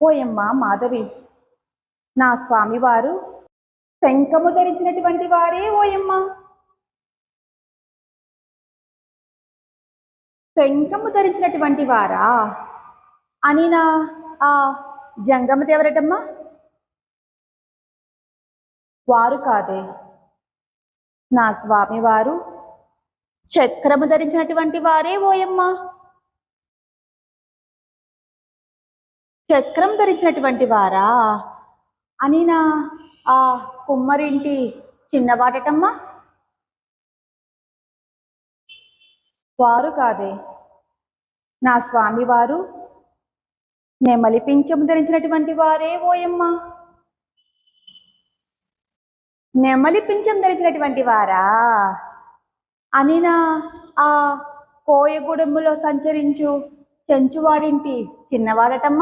ఓయమ్మ మాధవి, నా స్వామివారు శంఖము ధరించినటువంటి వారే ఓయమ్మ. శంఖము ధరించినటువంటి వారా అని నా ఆ జంగమది ఎవరటమ్మా? వారు కాదే, నా స్వామివారు చక్రము ధరించినటువంటి వారే ఓయమ్మ. చక్రం ధరించినటువంటి వారా అని నా ఆ కుమ్మరింటి చిన్నవాటటమ్మా? వారు కాదే, నా స్వామివారు నెమలి పింఛము ధరించినటువంటి వారే ఓయమ్మ. నెమలి పింఛం ధరించినటువంటి వారా అని నా ఆ కోయగూడెంలో సంచరించు చెంచువాడింటి చిన్నవాడటమ్మా?